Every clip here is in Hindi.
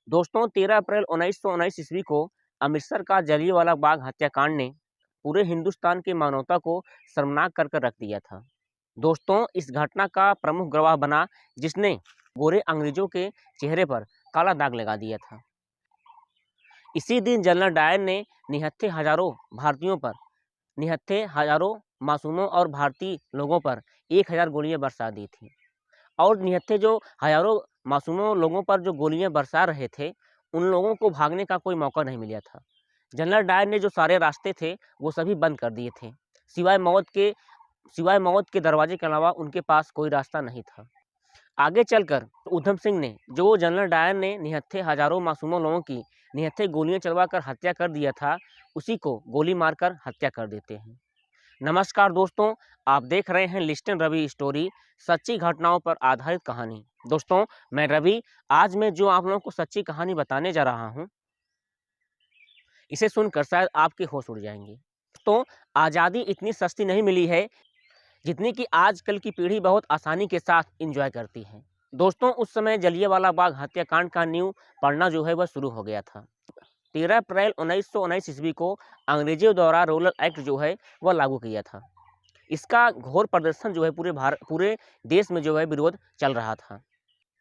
दोस्तों 13 अप्रैल 1919 ईस्वी को अमृतसर का जलियांवाला बाग हत्याकांड ने पूरे हिंदुस्तान की मानवता को शर्मनाक कर कर रख दिया था। दोस्तों इस घटना का प्रमुख गवाह बना जिसने गोरे अंग्रेजों के चेहरे पर काला दाग लगा दिया था। इसी दिन जनरल डायर ने निहत्थे हजारों मासूमों और भारतीय लोगों पर 1000 गोलियां बरसा दी थी। और निहत्थे जो हजारों मासूमों लोगों पर जो गोलियां बरसा रहे थे, उन लोगों को भागने का कोई मौका नहीं मिला था। जनरल डायर ने जो सारे रास्ते थे वो सभी बंद कर दिए थे। सिवाय मौत के दरवाजे के अलावा उनके पास कोई रास्ता नहीं था। आगे चलकर ऊधम सिंह ने, जो जनरल डायर ने निहत्थे हजारों मासूमों लोगों की निहत्थे गोलियां चलवाकर हत्या कर दिया था, उसी को गोली मारकर हत्या कर देते हैं। नमस्कार दोस्तों, आप देख रहे हैं लिस्टन रवि स्टोरी, सच्ची घटनाओं पर आधारित कहानी। दोस्तों मैं रवि, आज मैं जो आप लोगों को सच्ची कहानी बताने जा रहा हूं, इसे सुनकर शायद आपके होश उड़ जाएंगे। तो आज़ादी इतनी सस्ती नहीं मिली है जितनी कि आजकल की पीढ़ी बहुत आसानी के साथ एंजॉय करती है। दोस्तों उस समय जलियांवाला बाग हत्याकांड का न्यू पढ़ना जो है वह शुरू हो गया था। 13 अप्रैल 1919 ईस्वी को अंग्रेजों द्वारा रूरल एक्ट जो है वह लागू किया था। इसका घोर प्रदर्शन जो है पूरे देश में जो है विरोध चल रहा था।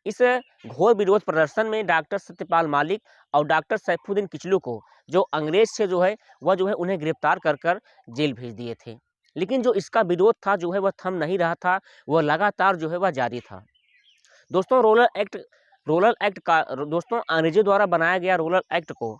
इस घोर विरोध प्रदर्शन में डॉक्टर सत्यपाल मलिक और डॉक्टर सैफुद्दीन किचलू को, जो अंग्रेज से जो है वह जो है उन्हें गिरफ्तार कर कर जेल भेज दिए थे। लेकिन जो इसका विरोध था जो है वह थम नहीं रहा था, वह लगातार जो है वह जारी था। दोस्तों दोस्तों अंग्रेजों द्वारा बनाया गया रूरल एक्ट को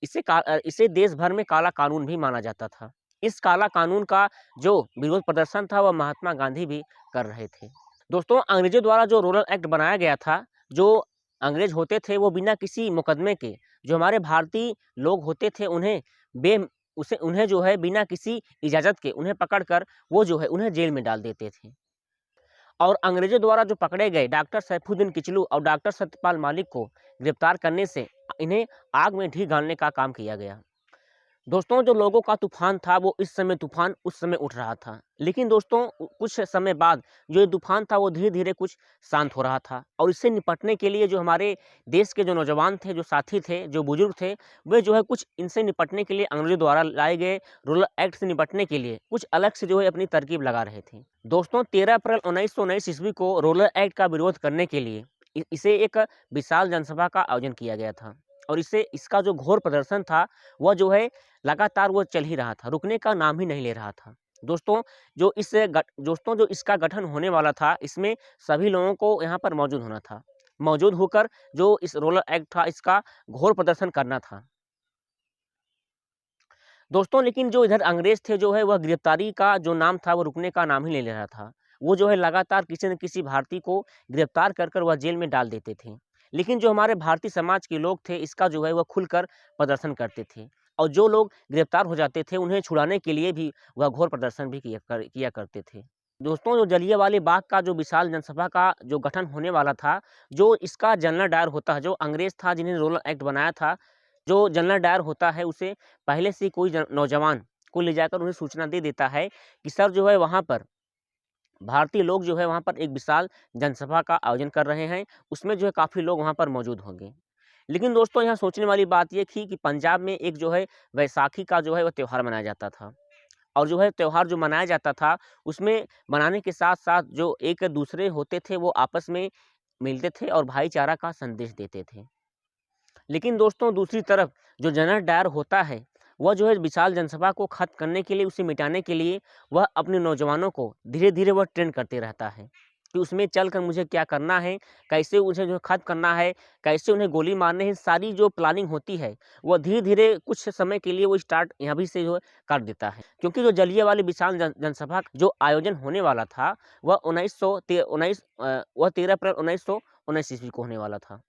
इसे देश भर में काला कानून भी माना जाता था। इस काला कानून का जो विरोध प्रदर्शन था वह महात्मा गांधी भी कर रहे थे। दोस्तों अंग्रेजों द्वारा जो रूरल एक्ट बनाया गया था, जो अंग्रेज होते थे वो बिना किसी मुकदमे के, जो हमारे भारतीय लोग होते थे उन्हें जो है बिना किसी इजाज़त के उन्हें पकड़कर वो जो है उन्हें जेल में डाल देते थे। और अंग्रेजों द्वारा जो पकड़े गए डॉक्टर सैफुद्दीन किचलू और डॉक्टर सत्यपाल मलिक को गिरफ्तार करने से इन्हें आग में ढील डालने का काम किया गया। दोस्तों जो लोगों का तूफान था वो तूफान उस समय उठ रहा था। लेकिन दोस्तों कुछ समय बाद जो ये तूफान था वो धीरे धीरे कुछ शांत हो रहा था। और इससे निपटने के लिए जो हमारे देश के जो नौजवान थे, जो साथी थे, जो बुजुर्ग थे, वे जो है कुछ इनसे निपटने के लिए अंग्रेजों द्वारा लाए गए रूरल एक्ट से निपटने के लिए कुछ अलग से जो है अपनी तरकीब लगा रहे थे। दोस्तों 13 अप्रैल 1919 ईस्वी को रूरल एक्ट का विरोध करने के लिए इसे एक विशाल जनसभा का आयोजन किया गया था। और इसका जो घोर प्रदर्शन था वह जो है लगातार वो चल ही रहा था, रुकने का नाम ही नहीं ले रहा था। दोस्तों जो इसका गठन होने वाला था, इसमें सभी लोगों को यहाँ पर मौजूद होना था, मौजूद होकर जो इस रूरल एक्ट था इसका घोर प्रदर्शन करना था। दोस्तों लेकिन जो इधर अंग्रेज थे जो है वह गिरफ्तारी का जो नाम था वो रुकने का नाम ही नहीं ले रहा था। वो जो है लगातार किसी न किसी भारतीय को गिरफ्तार कर कर वह जेल में डाल देते थे। लेकिन जो हमारे भारतीय समाज के लोग थे इसका जो है वह खुलकर प्रदर्शन करते थे। और जो लोग गिरफ्तार हो जाते थे उन्हें छुड़ाने के लिए भी वह घोर प्रदर्शन भी किया करते थे। दोस्तों जो जलियांवाला बाग का जो विशाल जनसभा का जो गठन होने वाला था, जो इसका जनरल डायर होता है, जो अंग्रेज था जिन्हें रूरल एक्ट बनाया था, जो जनरल डायर होता है उसे पहले से कोई नौजवान को ले जाकर उन्हें सूचना दे देता है कि सर जो है वहाँ पर भारतीय लोग जो है वहाँ पर एक विशाल जनसभा का आयोजन कर रहे हैं, उसमें जो है काफ़ी लोग वहाँ पर मौजूद होंगे। लेकिन दोस्तों यहाँ सोचने वाली बात ये थी कि पंजाब में एक जो है वैसाखी का जो है वह त्यौहार मनाया जाता था। और जो है त्यौहार जो मनाया जाता था उसमें मनाने के साथ साथ जो एक दूसरे होते थे वो आपस में मिलते थे और भाईचारा का संदेश देते थे। लेकिन दोस्तों दूसरी तरफ जो जनरल डायर होता है वह जो है विशाल जनसभा को खत्म करने के लिए, उसे मिटाने के लिए वह अपने नौजवानों को धीरे धीरे वह ट्रेन करते रहता है कि उसमें चलकर मुझे क्या करना है, कैसे उसे जो खत्म करना है, कैसे उन्हें गोली मारने है, सारी जो प्लानिंग होती है वह धीरे धीरे कुछ समय के लिए वो स्टार्ट यहाँ भी से जो है कर देता है। क्योंकि जो जलियांवाला विशाल जनसभा जो आयोजन होने वाला था वह 13 अप्रैल 1919 ईस्वी को होने वाला था।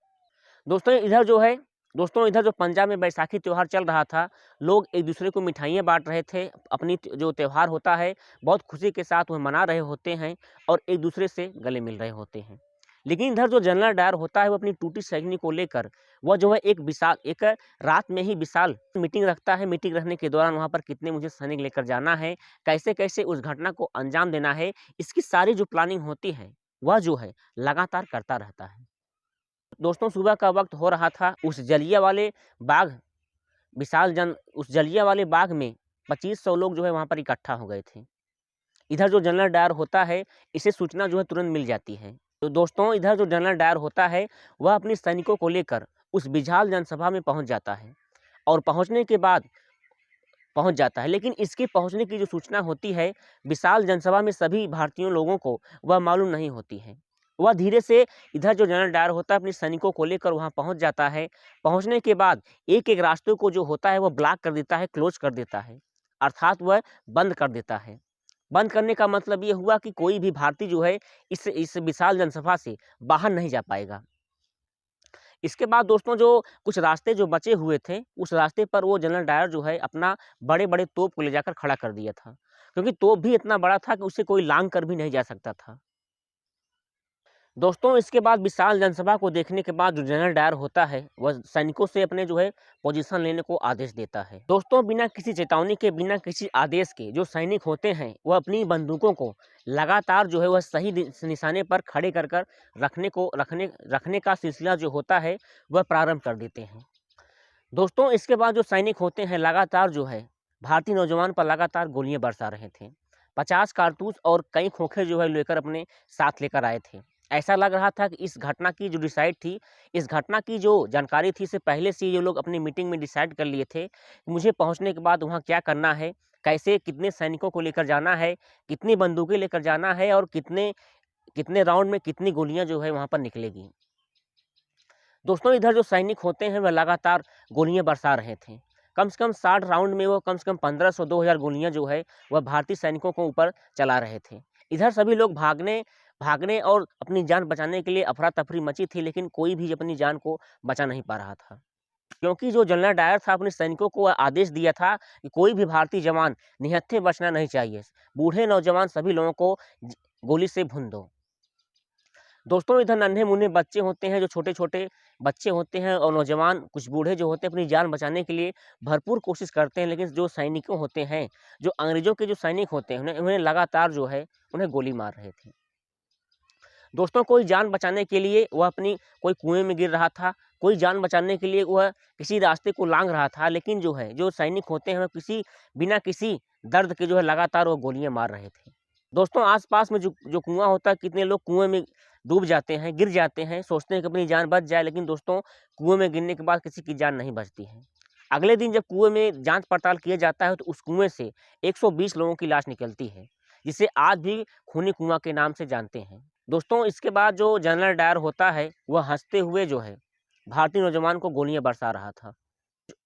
दोस्तों इधर जो पंजाब में बैसाखी त्यौहार चल रहा था, लोग एक दूसरे को मिठाइयाँ बांट रहे थे, अपनी जो त्यौहार होता है बहुत खुशी के साथ वह मना रहे होते हैं और एक दूसरे से गले मिल रहे होते हैं। लेकिन इधर जो जनरल डायर होता है वो अपनी टूटी सैनिक को लेकर वह जो है एक रात में ही विशाल मीटिंग रखता है। मीटिंग रखने के दौरान वहाँ पर कितने मुझे सैनिक लेकर जाना है, कैसे कैसे उस घटना को अंजाम देना है, इसकी सारी जो प्लानिंग होती है वह जो है लगातार करता रहता है। दोस्तों सुबह का वक्त हो रहा था। उस जलियांवाले बाग में 2500 लोग जो है वहाँ पर इकट्ठा हो गए थे। इधर जो जनरल डायर होता है, इसे सूचना जो है तुरंत मिल जाती है। तो दोस्तों इधर जो जनरल डायर होता है, वह अपने सैनिकों को लेकर उस विशाल जनसभा में पहुँच जाता है और पहुँच जाता है। लेकिन इसके पहुँचने की जो सूचना होती है, विशाल जनसभा में सभी भारतीयों लोगों को वह मालूम नहीं होती है। वह धीरे से इधर जो जनरल डायर होता है अपने सैनिकों को लेकर वहाँ पहुँच जाता है। पहुँचने के बाद एक-एक रास्तों को जो होता है वह ब्लॉक कर देता है, क्लोज कर देता है, अर्थात वह बंद कर देता है। बंद करने का मतलब ये हुआ कि कोई भी भारतीय जो है इस विशाल जनसभा से बाहर नहीं जा पाएगा। इसके बाद दोस्तों जो कुछ रास्ते जो बचे हुए थे, उस रास्ते पर वो जनरल डायर जो है अपना बड़े-बड़े तोप को ले जाकर खड़ा कर दिया था, क्योंकि तोप भी इतना बड़ा था कि उसे कोई लांघ कर भी नहीं जा सकता था। दोस्तों इसके बाद विशाल जनसभा को देखने के बाद जो जनरल डायर होता है, वह सैनिकों से अपने जो है पोजीशन लेने को आदेश देता है। दोस्तों बिना किसी चेतावनी के, बिना किसी आदेश के जो सैनिक होते हैं, वह अपनी बंदूकों को लगातार जो है वह सही निशाने पर खड़े कर कर रखने का सिलसिला जो होता है वह प्रारंभ कर देते हैं। दोस्तों इसके बाद जो सैनिक होते हैं लगातार जो है भारतीय नौजवान पर लगातार गोलियां बरसा रहे थे। 50 कारतूस और कई खोखे जो है लेकर अपने साथ लेकर आए थे। ऐसा लग रहा था कि इस घटना की जो डिसाइड थी, इस घटना की जो जानकारी थी, इससे पहले से ये लोग अपनी मीटिंग में डिसाइड कर लिए थे कि मुझे पहुंचने के बाद वहां क्या करना है, कैसे कितने सैनिकों को लेकर जाना है, कितनी बंदूकें लेकर जाना है और कितने कितने राउंड में कितनी गोलियां जो है वहां पर निकलेगी। दोस्तों इधर जो सैनिक होते हैं वह लगातार गोलियां बरसा रहे थे। कम से कम 60 राउंड में वो कम से कम 1500-2000 गोलियां जो है वह भारतीय सैनिकों को ऊपर चला रहे थे। इधर सभी लोग भागने भागने और अपनी जान बचाने के लिए अफरा-तफरी मची थी, लेकिन कोई भी अपनी जान को बचा नहीं पा रहा था। क्योंकि जो जनरल डायर था अपने सैनिकों को आदेश दिया था कि कोई भी भारतीय जवान निहत्थे बचना नहीं चाहिए। बूढ़े नौजवान सभी लोगों को गोली से भून दो। दोस्तों इधर नन्हे-मुन्ने बच्चे होते हैं, जो छोटे-छोटे बच्चे होते हैं और नौजवान कुछ बूढ़े जो होते हैं अपनी जान बचाने के लिए भरपूर कोशिश करते हैं, लेकिन जो सैनिकों होते हैं, जो अंग्रेज़ों के जो सैनिक होते हैं, उन्हें उन्हें लगातार जो है उन्हें गोली मार रहे थे। दोस्तों कोई जान बचाने के लिए वह अपनी कोई कुएँ में गिर रहा था, कोई जान बचाने के लिए वह किसी रास्ते को लांघ रहा था, लेकिन जो है जो सैनिक होते हैं वह बिना किसी दर्द के जो है लगातार वो गोलियाँ मार रहे थे। दोस्तों आस-पास में जो जो कुआँ होता है, कितने लोग कुएँ में डूब जाते हैं, गिर जाते हैं, सोचते हैं कि अपनी जान बच जाए, लेकिन दोस्तों कुएँ में गिरने के बाद किसी की जान नहीं बचती है। अगले दिन जब कुएँ में जाँच पड़ताल किया जाता है तो उस कुएँ से 120 लोगों की लाश निकलती है, जिसे आज भी खूनी कुआँ के नाम से जानते हैं। दोस्तों इसके बाद जो जनरल डायर होता है, वह हँसते हुए जो है भारतीय नौजवान को गोलियाँ बरसा रहा था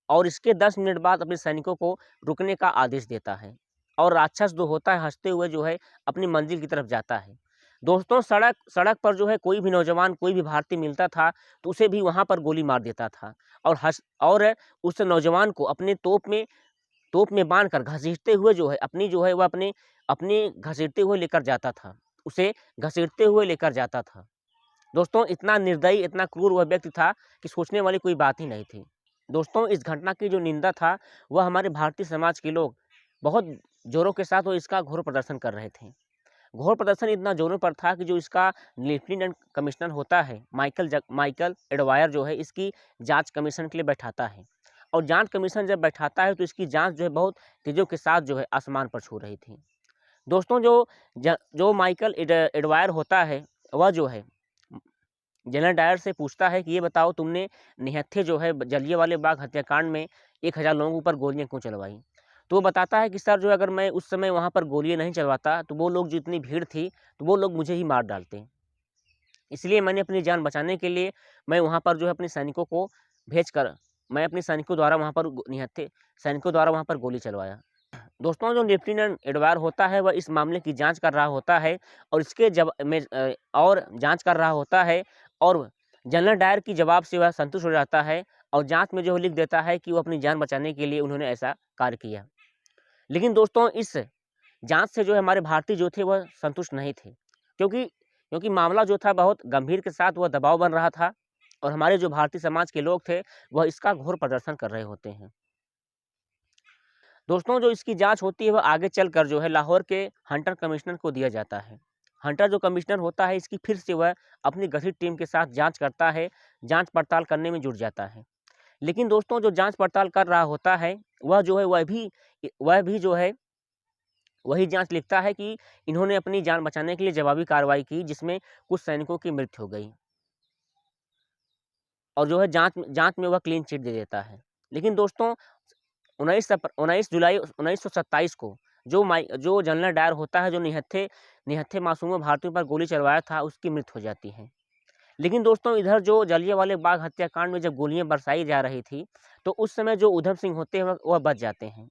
और इसके 10 मिनट बाद अपने सैनिकों को रुकने का आदेश देता है और राक्षस जो होता है हँसते हुए जो है अपनी मंजिल की तरफ जाता है। दोस्तों सड़क पर जो है कोई भी नौजवान, कोई भी भारतीय मिलता था तो उसे भी वहाँ पर गोली मार देता था और उस नौजवान को अपने तोप में बाँधकर घसीटते हुए जो है वह अपने घसीटते हुए लेकर जाता था। उसे घसीटते हुए लेकर जाता था। दोस्तों इतना निर्दयी, इतना क्रूर वह व्यक्ति था कि सोचने वाली कोई बात ही नहीं थी। दोस्तों इस घटना की जो निंदा था, वह हमारे भारतीय समाज के लोग बहुत ज़ोरों के साथ वो इसका घोर प्रदर्शन कर रहे थे। घोर प्रदर्शन इतना ज़ोरों पर था कि जो इसका लेफ्टिनेंट कमिश्नर होता है, माइकल एडवायर जो है, इसकी जाँच कमीशन के लिए बैठाता है और जाँच कमीशन जब बैठाता है तो इसकी जाँच जो है बहुत तेज़ों के साथ जो है आसमान पर छू रही थी। दोस्तों जो माइकल एडवायर होता है, वह जो है जनरल डायर से पूछता है कि ये बताओ तुमने निहत्थे जो है जलियांवाले बाग हत्याकांड में 1000 लोगों के ऊपर गोलियां क्यों चलवाई? तो वो बताता है कि सर जो अगर मैं उस समय वहाँ पर गोलियां नहीं चलवाता तो वो लोग जो इतनी भीड़ थी तो वो लोग मुझे ही मार डालते। इसलिए मैंने अपनी जान बचाने के लिए मैं वहाँ पर जो है अपने सैनिकों को भेजकर मैं अपने सैनिकों द्वारा वहाँ पर निहत्थे सैनिकों द्वारा वहाँ पर गोली चलवाया। दोस्तों जो लेफ्टिनेंट एडवायर होता है वह इस मामले की जांच कर रहा होता है और इसके और जांच कर रहा होता है और जनरल डायर की जवाब से वह संतुष्ट हो जाता है और जांच में जो लिख देता है कि वो अपनी जान बचाने के लिए उन्होंने ऐसा कार्य किया। लेकिन दोस्तों इस जांच से जो है हमारे भारतीय जो थे वह संतुष्ट नहीं थे, क्योंकि मामला जो था बहुत गंभीर के साथ वह दबाव बन रहा था और हमारे जो भारतीय समाज के लोग थे वह इसका घोर प्रदर्शन कर रहे होते हैं। दोस्तों जो इसकी जांच होती है वह आगे चलकर जो है लाहौर के हंटर कमिश्नर को दिया जाता है। हंटर जो कमिश्नर होता है इसकी फिर से वह अपनी गठित टीम के साथ जाँच करता है, जाँच पड़ताल करने में जुट जाता है। लेकिन दोस्तों जो जाँच पड़ताल कर रहा होता है, वह जो है वह भी जो है वही जाँच लिखता है कि इन्होंने अपनी जान बचाने के लिए जवाबी कार्रवाई की, जिसमें कुछ सैनिकों की मृत्यु हो गई। और जो है जाँच में वह क्लीन चिट दे देता है। लेकिन दोस्तों 19 जुलाई 1927 को जो जनरल डायर होता है, जो निहत्थे मासूम भारतीयों पर गोली चलवाया था, उसकी मृत्यु हो जाती है। लेकिन दोस्तों इधर जो जलियांवाला बाग हत्याकांड में जब गोलियाँ बरसाई जा रही थी, तो उस समय जो ऊधम सिंह होते हैं वह बच जाते हैं।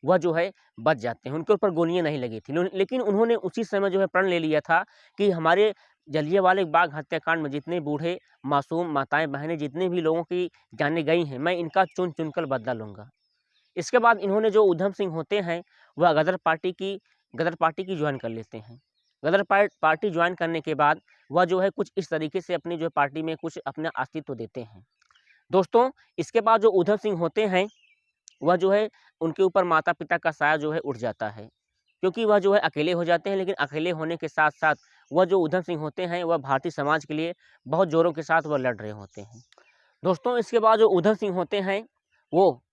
वह जो है बच जाते हैं, उनके ऊपर गोलियाँ नहीं लगी थी। लेकिन उन्होंने उसी समय जो है प्रण ले लिया था कि हमारे जलियांवाला बाग हत्याकांड में जितने बूढ़े, मासूम, माताएँ-बहनें जितने भी लोगों की जानें गई हैं, मैं इनका चुन-चुन कर बदला लूँगा। इसके बाद इन्होंने जो ऊधम सिंह होते हैं, वह गदर पार्टी की जॉइन कर लेते हैं। पार्टी जॉइन करने के बाद वह जो है कुछ इस तरीके से अपनी जो पार्टी में कुछ अपना अस्तित्व देते हैं। दोस्तों इसके बाद जो ऊधम सिंह होते हैं, वह जो है उनके ऊपर माता-पिता का साया जो है उठ जाता है। क्योंकि वह जो है अकेले हो जाते हैं, लेकिन अकेले होने के साथ-साथ वह जो ऊधम सिंह होते हैं, वह भारतीय समाज के लिए बहुत ज़ोरों के साथ वह लड़ रहे होते हैं। दोस्तों इसके बाद जो ऊधम सिंह होते हैं, वो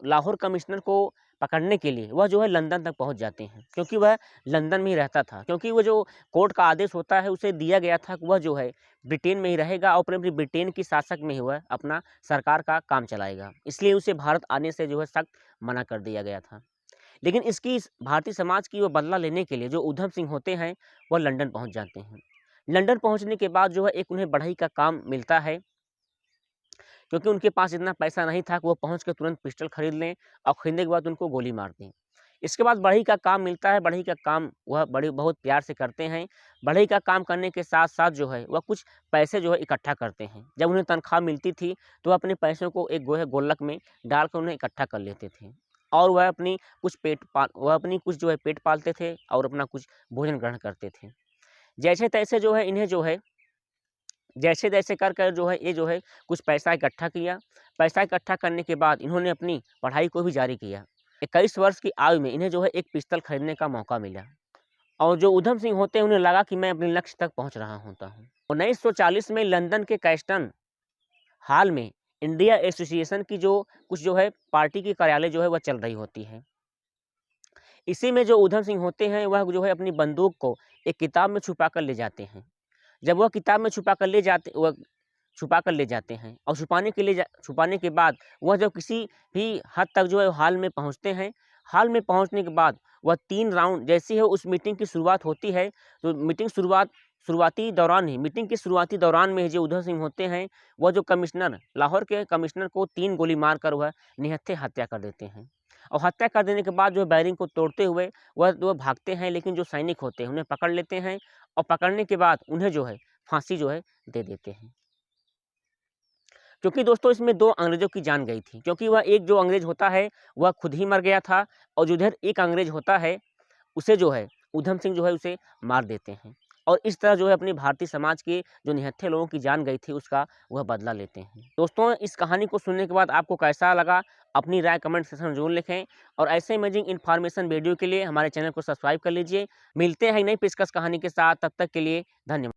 लाहौर कमिश्नर को पकड़ने के लिए वह जो है लंदन तक पहुँच जाते हैं, क्योंकि वह लंदन में ही रहता था। क्योंकि वो जो कोर्ट का आदेश होता है, उसे दिया गया था कि वह जो है ब्रिटेन में ही रहेगा और अपनी ब्रिटेन की शासक में ही वह अपना सरकार का काम चलाएगा। इसलिए उसे भारत आने से जो है सख्त मना कर दिया गया था। लेकिन भारतीय समाज की वो बदला लेने के लिए जो ऊधम सिंह होते हैं, वह लंदन पहुँच जाते हैं। लंदन पहुँचने के बाद जो है एक उन्हें बढ़ई का काम मिलता है, क्योंकि उनके पास इतना पैसा नहीं था कि वो पहुँच के तुरंत पिस्टल खरीद लें और खरीदने के बाद उनको गोली मार दें। इसके बाद बढ़ई का काम मिलता है, बढ़ई का काम वह बड़े बहुत प्यार से करते हैं। बढ़ई का काम करने के साथ-साथ जो है वह कुछ पैसे जो है इकट्ठा करते हैं। जब उन्हें तनख्वाह मिलती थी, तो वह अपने पैसों को एक गुल्लक में डालकर उन्हें इकट्ठा कर लेते थे और वह अपनी कुछ जो है पेट पालते थे और अपना कुछ भोजन ग्रहण करते थे। जैसे-तैसे जो है इन्हें जो है जैसे-तैसे कर कर जो है ये जो है कुछ पैसा इकट्ठा किया। पैसा इकट्ठा करने के बाद इन्होंने अपनी पढ़ाई को भी जारी किया। 21 वर्ष की आयु में इन्हें जो है एक पिस्तौल खरीदने का मौका मिला और जो ऊधम सिंह होते हैं उन्हें लगा कि मैं अपने लक्ष्य तक पहुँच रहा होता हूँ। 1940 में लंदन के कैस्टन हॉल में इंडिया एसोसिएशन की कुछ जो है पार्टी की कार्यालय जो है वह चल रही होती है। इसी में जो ऊधम सिंह होते हैं वह जो है अपनी बंदूक को एक किताब में छुपा कर ले जाते हैं। जब वह किताब में छुपा कर ले जाते हैं और छुपाने के बाद वह जब किसी भी हद तक जो है हॉल में पहुँचते हैं, हॉल में पहुँचने के बाद वह 3 राउंड जैसे ही उस मीटिंग की शुरुआत होती है, तो मीटिंग के शुरुआती दौरान में जो ऊधम सिंह होते हैं, वह जो लाहौर के कमिश्नर को 3 गोली मारकर वह निहत्थे हत्या कर देते हैं। और हत्या कर देने के बाद जो बैरिंग को तोड़ते हुए वह भागते हैं, लेकिन जो सैनिक होते हैं उन्हें पकड़ लेते हैं और पकड़ने के बाद उन्हें जो है फांसी जो है दे देते हैं। क्योंकि दोस्तों इसमें 2 अंग्रेज़ों की जान गई थी, क्योंकि वह एक जो अंग्रेज़ होता है वह खुद ही मर गया था और जो इधर एक अंग्रेज़ होता है उसे जो है ऊधम सिंह जो है उसे मार देते हैं और इस तरह जो है अपनी भारतीय समाज के जो निहत्थे लोगों की जान गई थी उसका वह बदला लेते हैं। दोस्तों इस कहानी को सुनने के बाद आपको कैसा लगा? अपनी राय कमेंट सेक्शन में ज़रूर लिखें और ऐसे अमेजिंग इन्फॉर्मेशन वीडियो के लिए हमारे चैनल को सब्सक्राइब कर लीजिए। मिलते हैं नई पेशकश कहानी के साथ, तब तक के लिए धन्यवाद।